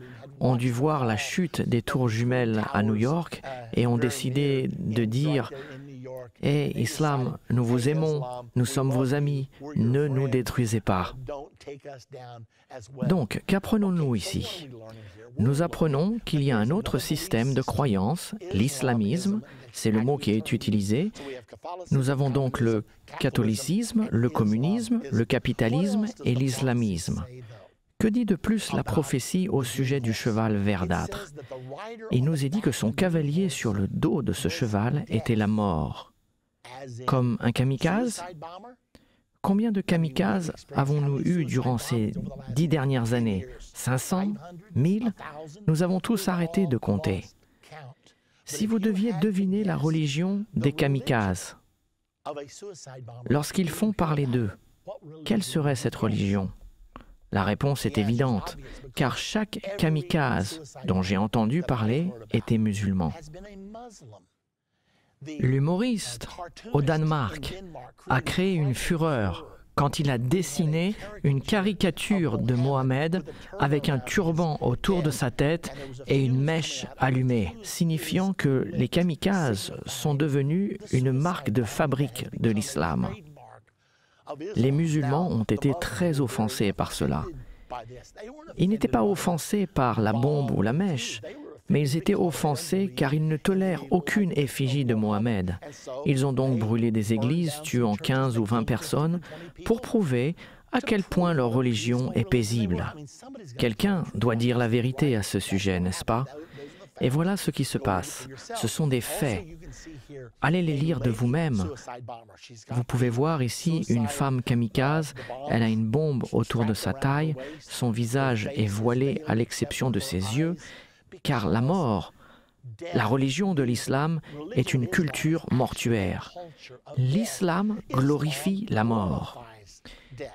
ont dû voir la chute des tours jumelles à New York et ont décidé de dire « Hé, Islam, nous vous aimons, nous sommes vos amis, ne nous détruisez pas. » Donc, qu'apprenons-nous ici? Nous apprenons qu'il y a un autre système de croyance, l'islamisme, c'est le mot qui est utilisé. Nous avons donc le catholicisme, le communisme, le capitalisme et l'islamisme. Que dit de plus la prophétie au sujet du cheval verdâtre? Il nous est dit que son cavalier sur le dos de ce cheval était la mort. Comme un kamikaze? Combien de kamikazes avons-nous eu durant ces 10 dernières années? 500? 1000? Nous avons tous arrêté de compter. Si vous deviez deviner la religion des kamikazes, lorsqu'ils font parler d'eux, quelle serait cette religion? La réponse est évidente, car chaque kamikaze dont j'ai entendu parler était musulman. L'humoriste au Danemark a créé une fureur quand il a dessiné une caricature de Mohammed avec un turban autour de sa tête et une mèche allumée, signifiant que les kamikazes sont devenus une marque de fabrique de l'islam. Les musulmans ont été très offensés par cela. Ils n'étaient pas offensés par la bombe ou la mèche, mais ils étaient offensés car ils ne tolèrent aucune effigie de Mohammed. Ils ont donc brûlé des églises, tuant 15 ou 20 personnes, pour prouver à quel point leur religion est paisible. Quelqu'un doit dire la vérité à ce sujet, n'est-ce pas? Et voilà ce qui se passe. Ce sont des faits. Allez les lire de vous-même. Vous pouvez voir ici une femme kamikaze. Elle a une bombe autour de sa taille. Son visage est voilé à l'exception de ses yeux, car la mort, la religion de l'islam, est une culture mortuaire. L'islam glorifie la mort.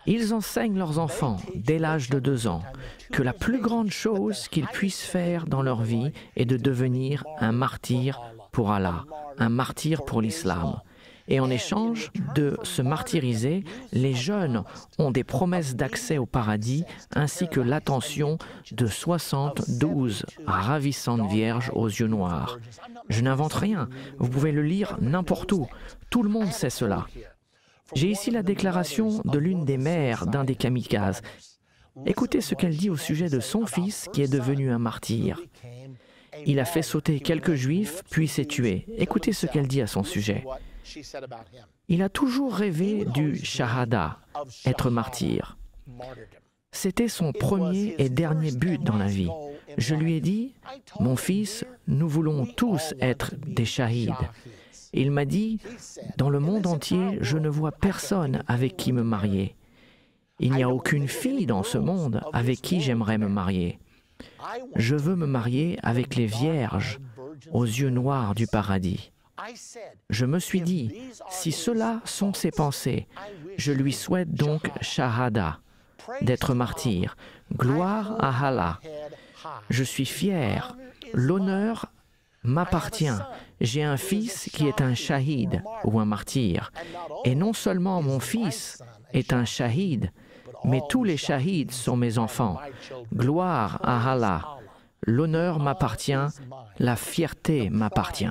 Ils enseignent leurs enfants, dès l'âge de 2 ans, que la plus grande chose qu'ils puissent faire dans leur vie est de devenir un martyr pour Allah, un martyr pour l'islam. Et en échange de se martyriser, les jeunes ont des promesses d'accès au paradis ainsi que l'attention de 72 ravissantes vierges aux yeux noirs. Je n'invente rien, vous pouvez le lire n'importe où, tout le monde sait cela. J'ai ici la déclaration de l'une des mères d'un des kamikazes. Écoutez ce qu'elle dit au sujet de son fils qui est devenu un martyr. Il a fait sauter quelques juifs, puis s'est tué. Écoutez ce qu'elle dit à son sujet. Il a toujours rêvé du shahada, être martyr. C'était son premier et dernier but dans la vie. Je lui ai dit, « Mon fils, nous voulons tous être des shahids. » Il m'a dit, « Dans le monde entier, je ne vois personne avec qui me marier. Il n'y a aucune fille dans ce monde avec qui j'aimerais me marier. Je veux me marier avec les vierges aux yeux noirs du paradis. » Je me suis dit, si cela sont ses pensées, je lui souhaite donc shahada, d'être martyr, gloire à Allah. Je suis fier, l'honneur m'appartient. J'ai un fils qui est un shahid ou un martyr. Et non seulement mon fils est un shahid, mais tous les shahids sont mes enfants. Gloire à Allah. L'honneur m'appartient, la fierté m'appartient.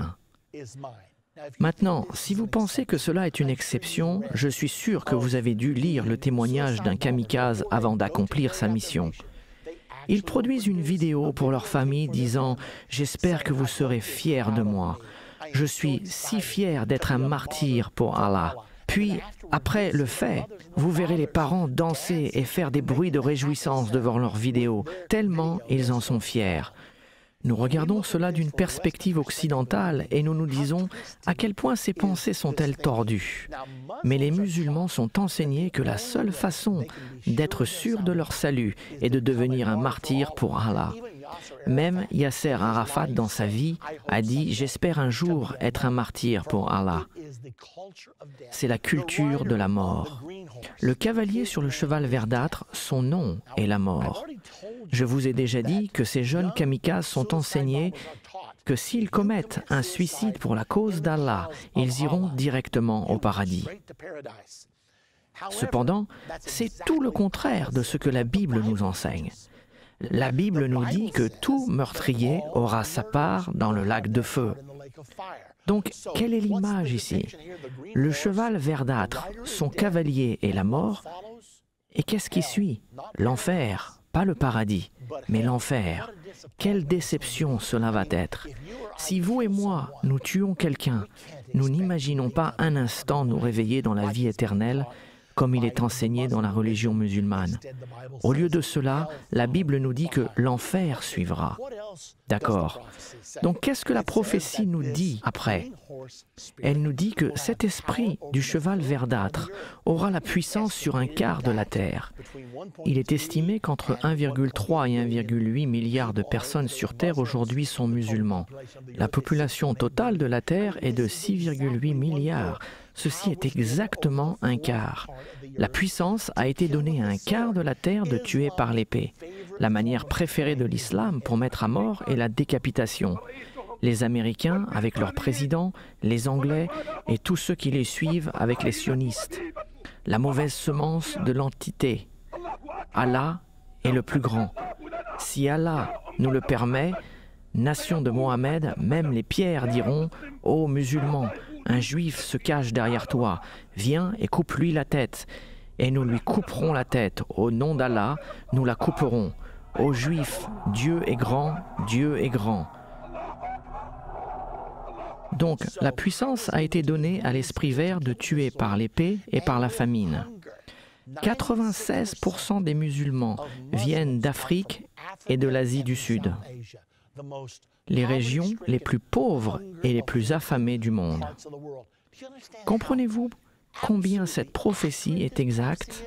Maintenant, si vous pensez que cela est une exception, je suis sûr que vous avez dû lire le témoignage d'un kamikaze avant d'accomplir sa mission. Ils produisent une vidéo pour leur famille disant « J'espère que vous serez fiers de moi. Je suis si fier d'être un martyr pour Allah. » Puis, après le fait, vous verrez les parents danser et faire des bruits de réjouissance devant leur vidéo, tellement ils en sont fiers. Nous regardons cela d'une perspective occidentale et nous nous disons à quel point ces pensées sont-elles tordues. Mais les musulmans sont enseignés que la seule façon d'être sûr de leur salut est de devenir un martyr pour Allah. Même Yasser Arafat, dans sa vie, a dit « J'espère un jour être un martyr pour Allah ». C'est la culture de la mort. Le cavalier sur le cheval verdâtre, son nom est la mort. Je vous ai déjà dit que ces jeunes kamikazes sont enseignés que s'ils commettent un suicide pour la cause d'Allah, ils iront directement au paradis. Cependant, c'est tout le contraire de ce que la Bible nous enseigne. La Bible nous dit que tout meurtrier aura sa part dans le lac de feu. Donc, quelle est l'image ici? Le cheval verdâtre, son cavalier est la mort. Et qu'est-ce qui suit? L'enfer, pas le paradis, mais l'enfer. Quelle déception cela va être! Si vous et moi, nous tuons quelqu'un, nous n'imaginons pas un instant nous réveiller dans la vie éternelle, comme il est enseigné dans la religion musulmane. Au lieu de cela, la Bible nous dit que l'enfer suivra. D'accord. Donc qu'est-ce que la prophétie nous dit après? Elle nous dit que cet esprit du cheval verdâtre aura la puissance sur un quart de la terre. Il est estimé qu'entre 1,3 et 1,8 milliard de personnes sur Terre aujourd'hui sont musulmans. La population totale de la Terre est de 6,8 milliards. Ceci est exactement un quart. La puissance a été donnée à un quart de la terre de tuer par l'épée. La manière préférée de l'islam pour mettre à mort est la décapitation. Les Américains avec leur président, les Anglais et tous ceux qui les suivent avec les sionistes. La mauvaise semence de l'entité. Allah est le plus grand. Si Allah nous le permet, nation de Mohammed, même les pierres diront « Ô musulmans, un juif se cache derrière toi, viens et coupe-lui la tête. Et nous lui couperons la tête. Au nom d'Allah, nous la couperons. Ô juifs, Dieu est grand, Dieu est grand. » Donc, la puissance a été donnée à l'esprit vert de tuer par l'épée et par la famine. 96% des musulmans viennent d'Afrique et de l'Asie du Sud, les régions les plus pauvres et les plus affamées du monde. Comprenez-vous combien cette prophétie est exacte?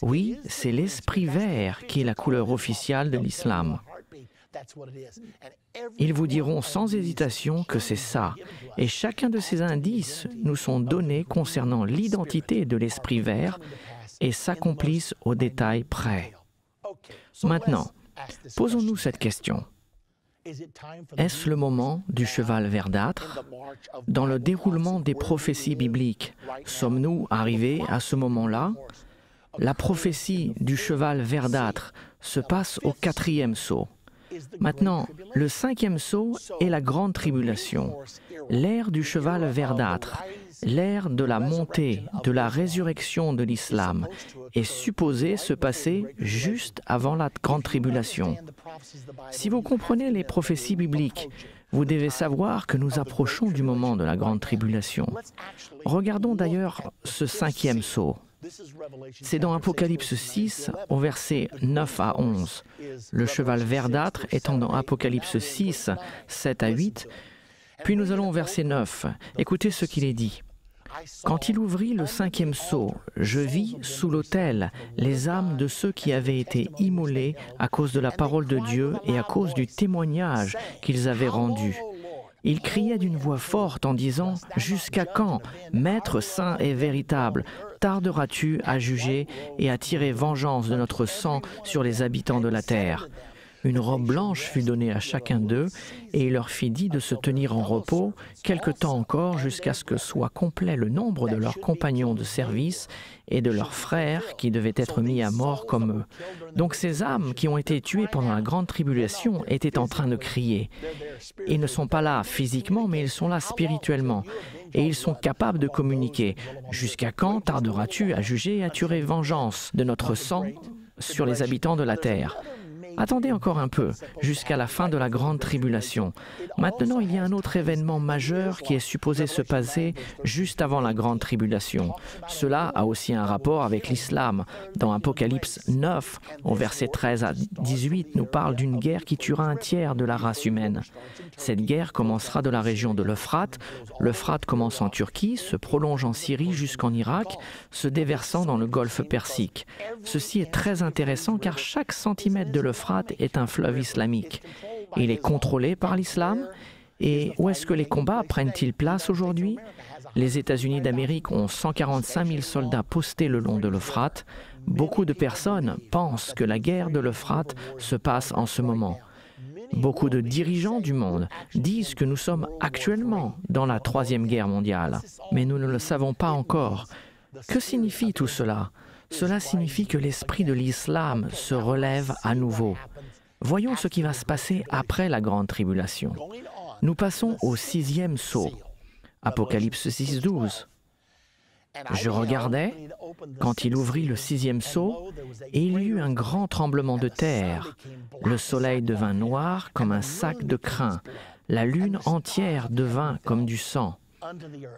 Oui, c'est l'esprit vert qui est la couleur officielle de l'islam. Ils vous diront sans hésitation que c'est ça, et chacun de ces indices nous sont donnés concernant l'identité de l'esprit vert et s'accomplissent au détail près. Maintenant, posons-nous cette question. Est-ce le moment du cheval verdâtre? Dans le déroulement des prophéties bibliques, sommes-nous arrivés à ce moment-là? La prophétie du cheval verdâtre se passe au 4e sceau. Maintenant, le 5e sceau est la grande tribulation, l'ère du cheval verdâtre, l'ère de la montée, de la résurrection de l'islam, est supposée se passer juste avant la grande tribulation. Si vous comprenez les prophéties bibliques, vous devez savoir que nous approchons du moment de la grande tribulation. Regardons d'ailleurs ce 5e sceau. C'est dans Apocalypse 6, au verset 9 à 11. Le cheval verdâtre étant dans Apocalypse 6, 7 à 8. Puis nous allons au verset 9. Écoutez ce qu'il est dit. Quand il ouvrit le 5e sceau, je vis sous l'autel les âmes de ceux qui avaient été immolés à cause de la parole de Dieu et à cause du témoignage qu'ils avaient rendu. Ils criaient d'une voix forte en disant « Jusqu'à quand, Maître saint et véritable, tarderas-tu à juger et à tirer vengeance de notre sang sur les habitants de la terre ?» Une robe blanche fut donnée à chacun d'eux, et il leur fit dit de se tenir en repos quelque temps encore jusqu'à ce que soit complet le nombre de leurs compagnons de service et de leurs frères qui devaient être mis à mort comme eux. Donc ces âmes qui ont été tuées pendant la grande tribulation étaient en train de crier. Ils ne sont pas là physiquement, mais ils sont là spirituellement. Et ils sont capables de communiquer. « Jusqu'à quand tarderas-tu à juger et à tirer vengeance de notre sang sur les habitants de la terre ?» Attendez encore un peu, jusqu'à la fin de la grande tribulation. Maintenant, il y a un autre événement majeur qui est supposé se passer juste avant la grande tribulation. Cela a aussi un rapport avec l'islam. Dans Apocalypse 9, au verset 13 à 18, nous parle d'une guerre qui tuera un tiers de la race humaine. Cette guerre commencera de la région de l'Euphrate. L'Euphrate commence en Turquie, se prolonge en Syrie jusqu'en Irak, se déversant dans le golfe Persique. Ceci est très intéressant car chaque centimètre de l'Euphrate est un fleuve islamique. Il est contrôlé par l'islam. Et où est-ce que les combats prennent-ils place aujourd'hui? Les États-Unis d'Amérique ont 145 000 soldats postés le long de l'Euphrate. Beaucoup de personnes pensent que la guerre de l'Euphrate se passe en ce moment. Beaucoup de dirigeants du monde disent que nous sommes actuellement dans la Troisième Guerre mondiale, mais nous ne le savons pas encore. Que signifie tout cela? Cela signifie que l'esprit de l'islam se relève à nouveau. Voyons ce qui va se passer après la grande tribulation. Nous passons au 6e sceau. Apocalypse 6, 12. Je regardais quand il ouvrit le 6e sceau, et il y eut un grand tremblement de terre. Le soleil devint noir comme un sac de crin. La lune entière devint comme du sang.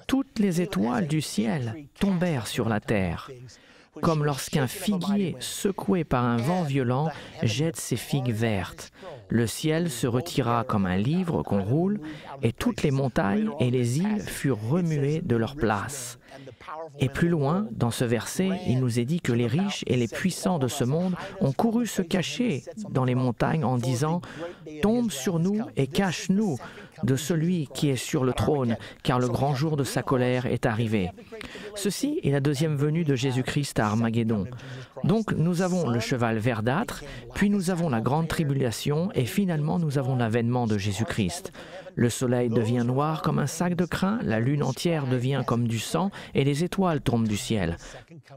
Toutes les étoiles du ciel tombèrent sur la terre, comme lorsqu'un figuier secoué par un vent violent jette ses figues vertes. Le ciel se retira comme un livre qu'on roule, et toutes les montagnes et les îles furent remuées de leur place. Et plus loin, dans ce verset, il nous est dit que les riches et les puissants de ce monde ont couru se cacher dans les montagnes en disant « Tombe sur nous et cache-nous de celui qui est sur le trône, car le grand jour de sa colère est arrivé. » Ceci est la deuxième venue de Jésus-Christ à Armageddon. Donc nous avons le cheval verdâtre, puis nous avons la grande tribulation, et finalement nous avons l'avènement de Jésus-Christ. Le soleil devient noir comme un sac de crin, la lune entière devient comme du sang, et les étoiles tombent du ciel.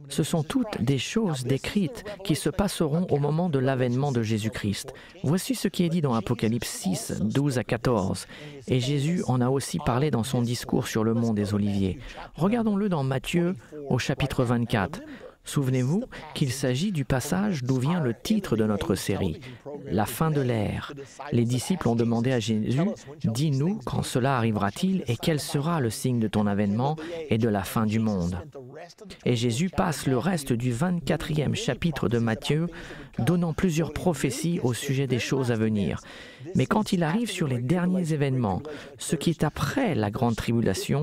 Ce sont toutes des choses décrites qui se passeront au moment de l'avènement de Jésus-Christ. Voici ce qui est dit dans Apocalypse 6, 12 à 14. Et Jésus en a aussi parlé dans son discours sur le mont des Oliviers. Regardons-le dans Matthieu au chapitre 24. Souvenez-vous qu'il s'agit du passage d'où vient le titre de notre série, la fin de l'ère. Les disciples ont demandé à Jésus, « Dis-nous quand cela arrivera-t-il et quel sera le signe de ton avènement et de la fin du monde ?» Et Jésus passe le reste du 24e chapitre de Matthieu, donnant plusieurs prophéties au sujet des choses à venir. Mais quand il arrive sur les derniers événements, ce qui est après la grande tribulation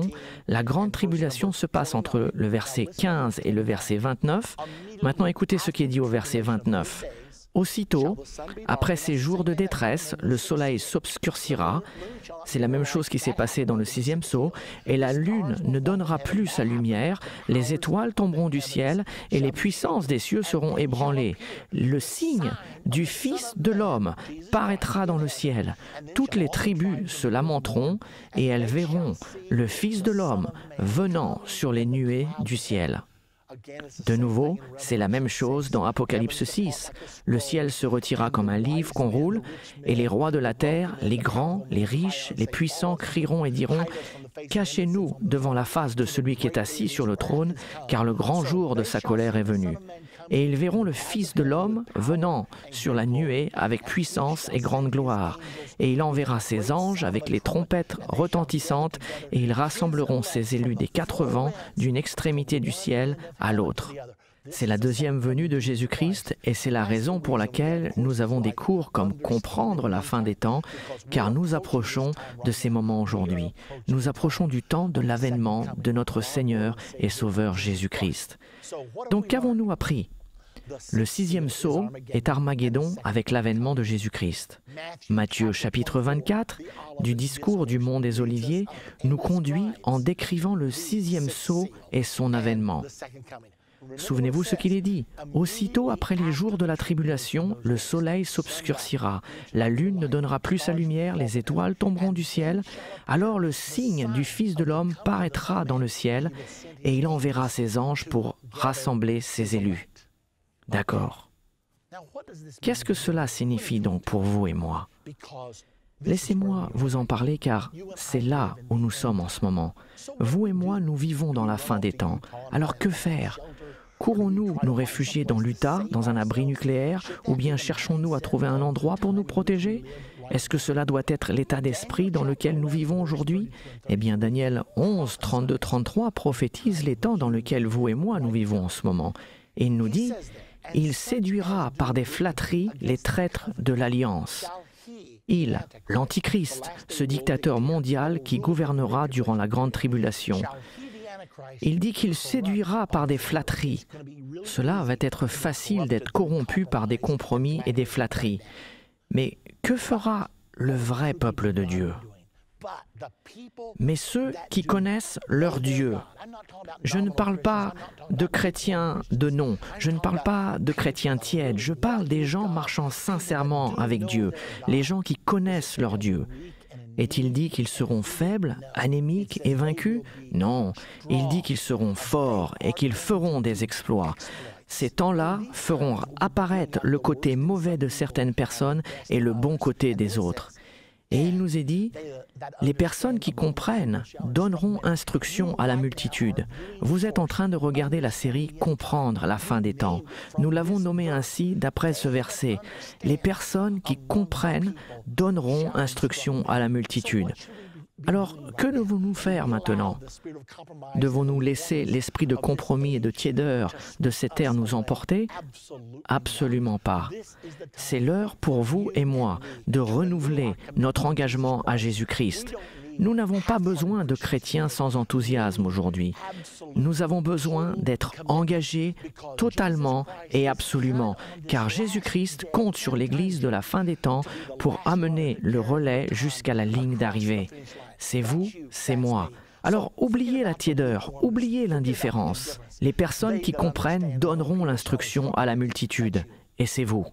se passe entre le verset 15 et le verset 29. Maintenant, écoutez ce qui est dit au verset 29. Aussitôt, après ces jours de détresse, le soleil s'obscurcira. C'est la même chose qui s'est passée dans le 6e sceau. Et la lune ne donnera plus sa lumière, les étoiles tomberont du ciel et les puissances des cieux seront ébranlées. Le signe du Fils de l'homme paraîtra dans le ciel. Toutes les tribus se lamenteront et elles verront le Fils de l'homme venant sur les nuées du ciel. De nouveau, c'est la même chose dans Apocalypse 6. Le ciel se retira comme un livre qu'on roule, et les rois de la terre, les grands, les riches, les puissants crieront et diront « Cachez-nous devant la face de celui qui est assis sur le trône, car le grand jour de sa colère est venu. » Et ils verront le Fils de l'homme venant sur la nuée avec puissance et grande gloire. Et il enverra ses anges avec les trompettes retentissantes, et ils rassembleront ses élus des 4 vents d'une extrémité du ciel à l'autre. C'est la deuxième venue de Jésus-Christ et c'est la raison pour laquelle nous avons des cours comme comprendre la fin des temps, car nous approchons de ces moments aujourd'hui. Nous approchons du temps de l'avènement de notre Seigneur et Sauveur Jésus-Christ. Donc qu'avons-nous appris? Le 6e sceau est Armageddon avec l'avènement de Jésus-Christ. Matthieu chapitre 24, du discours du mont des Oliviers, nous conduit en décrivant le 6e sceau et son avènement. Souvenez-vous ce qu'il est dit. Aussitôt après les jours de la tribulation, le soleil s'obscurcira, la lune ne donnera plus sa lumière, les étoiles tomberont du ciel. Alors le signe du Fils de l'homme paraîtra dans le ciel, et il enverra ses anges pour rassembler ses élus. D'accord. Qu'est-ce que cela signifie donc pour vous et moi? Laissez-moi vous en parler car c'est là où nous sommes en ce moment. Vous et moi, nous vivons dans la fin des temps. Alors que faire? Courons-nous nous réfugier dans l'Utah, dans un abri nucléaire, ou bien cherchons-nous à trouver un endroit pour nous protéger? Est-ce que cela doit être l'état d'esprit dans lequel nous vivons aujourd'hui? Eh bien, Daniel 11, 32-33 prophétise les temps dans lesquels vous et moi nous vivons en ce moment. Et il nous dit, « Il séduira par des flatteries les traîtres de l'Alliance. » Il, l'Antichrist, ce dictateur mondial qui gouvernera durant la grande tribulation. Il dit qu'il séduira par des flatteries. Cela va être facile d'être corrompu par des compromis et des flatteries. Mais que fera le vrai peuple de Dieu? mais ceux qui connaissent leur Dieu. Je ne parle pas de chrétiens de nom, je ne parle pas de chrétiens tièdes, je parle des gens marchant sincèrement avec Dieu, les gens qui connaissent leur Dieu. Est-il dit qu'ils seront faibles, anémiques et vaincus? Non, il dit qu'ils seront forts et qu'ils feront des exploits. Ces temps-là feront apparaître le côté mauvais de certaines personnes et le bon côté des autres. Et il nous est dit, les personnes qui comprennent donneront instruction à la multitude. Vous êtes en train de regarder la série « Comprendre la fin des temps ». Nous l'avons nommé ainsi d'après ce verset. Les personnes qui comprennent donneront instruction à la multitude. Alors, que devons-nous faire maintenant? Devons-nous laisser l'esprit de compromis et de tiédeur de cette ère nous emporter? Absolument pas. C'est l'heure pour vous et moi de renouveler notre engagement à Jésus-Christ. Nous n'avons pas besoin de chrétiens sans enthousiasme aujourd'hui. Nous avons besoin d'être engagés totalement et absolument, car Jésus-Christ compte sur l'Église de la fin des temps pour amener le relais jusqu'à la ligne d'arrivée. C'est vous, c'est moi. Alors oubliez la tiédeur, oubliez l'indifférence. Les personnes qui comprennent donneront l'instruction à la multitude, et c'est vous.